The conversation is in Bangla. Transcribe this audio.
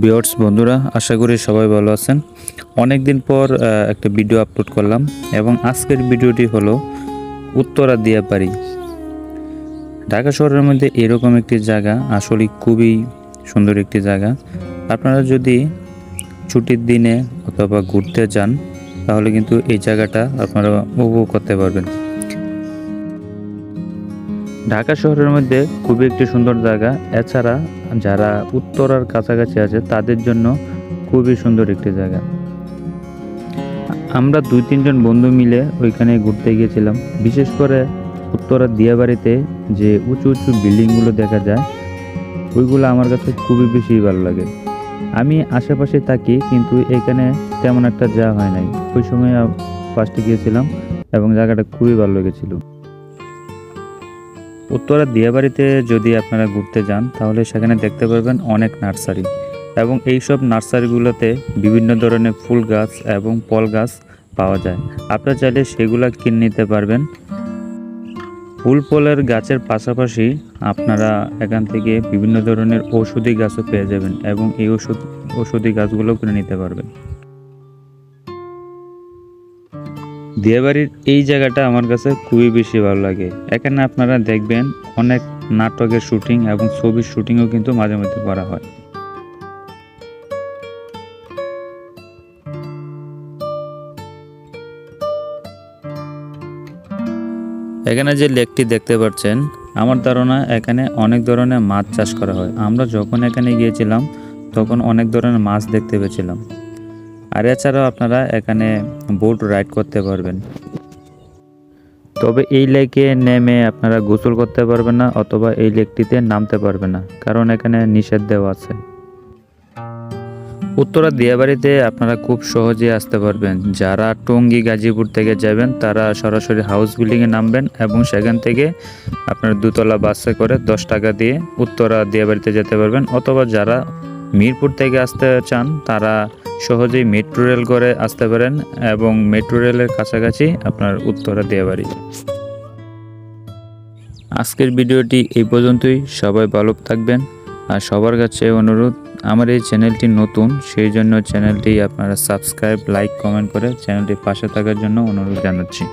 ভিউয়ার্স বন্ধুরা, আশা করি সবাই ভালো আছেন। অনেক দিন পর একটা ভিডিও আপলোড করলাম এবং আজকের ভিডিওটি হলো উত্তরা দিয়াবাড়ি। ঢাকা শহরের মধ্যে এরকম একটি জায়গা আসলে খুবই সুন্দর একটি জায়গা। আপনারা যদি ছুটির দিনে অথবা ঘুরতে যান তাহলে কিন্তু এই জায়গাটা আপনারা উপভোগ করতে পারবেন। ঢাকা শহরের মধ্যে খুবই একটি সুন্দর জায়গা। এছাড়া যারা উত্তরার কাছাকাছি আছে তাদের জন্য খুবই সুন্দর একটি জায়গা। আমরা 2-3 জন বন্ধু মিলে ওইখানে ঘুরতে গিয়েছিলাম। বিশেষ করে উত্তরার দিয়াবাড়িতে যে উঁচু উঁচু বিল্ডিংগুলো দেখা যায় ওইগুলো আমার কাছে খুবই বেশি ভালো লাগে। আমি আশেপাশে থাকি কিন্তু এখানে তেমন একটা যাওয়া হয় নাই। ওই সময় ফার্স্টে গিয়েছিলাম এবং জায়গাটা খুবই ভালো লেগেছিল। উত্তরা দিয়াবাড়িতে যদি আপনারা ঘুরতে যান তাহলে সেখানে দেখতে পারবেন অনেক নার্সারি এবং এই সব নার্সারিগুলোতে বিভিন্ন ধরনের ফুল গাছ এবং ফল গাছ পাওয়া যায়। আপনারা চাইলে সেগুলো কিনে নিতে পারবেন। ফুল ফলের গাছের পাশাপাশি আপনারা এখান থেকে বিভিন্ন ধরনের ঔষধি গাছও পেয়ে যাবেন এবং এই ঔষধি গাছগুলো কিনে নিতে পারবেন। দিয়াবাড়ির এই জায়গাটা আমার কাছে খুবই বেশি ভালো লাগে। এখানে আপনারা দেখবেন অনেক নাটকের শুটিং এবং ছবির শুটিংও কিন্তু মাঝে মধ্যে করা হয়। এখানে যে লেকটি দেখতে পাচ্ছেন, আমার ধারণা এখানে অনেক ধরনের মাছ চাষ করা হয়। আমরা যখন এখানে গিয়েছিলাম তখন অনেক ধরনের মাছ দেখতে পেয়েছিলাম। আর এছাড়াও আপনারা এখানে বোট রাইড করতে পারবেন। তবে এই লেকে নেমে আপনারা গোসল করতে পারবেন না অথবা এই লেকটিতে নামতে পারবেন না, কারণ এখানে নিষেধ দেওয়া আছে। উত্তরা দিয়াবাড়িতে আপনারা খুব সহজে আসতে পারবেন। যারা টঙ্গী গাজীপুর থেকে যাবেন তারা সরাসরি হাউস বিল্ডিংয়ে নামবেন এবং সেখান থেকে আপনার 2তলা বাসে করে 10 টাকা দিয়ে উত্তরা দিয়াবাড়িতে যেতে পারবেন। অথবা যারা মিরপুর থেকে আসতে চান তারা সহজেই মেট্রো রেল করে আসতে পারেন এবং মেট্রো রেলের কাছাকাছি আপনার উত্তরা দিয়াবাড়ি। আজকের ভিডিওটি এই পর্যন্তই। সবাই ভালো থাকবেন আর সবার কাছে অনুরোধ, আমার এই চ্যানেলটি নতুন, সেই জন্য চ্যানেলটি আপনারা সাবস্ক্রাইব, লাইক, কমেন্ট করে চ্যানেলটির পাশে থাকার জন্য অনুরোধ জানাচ্ছি।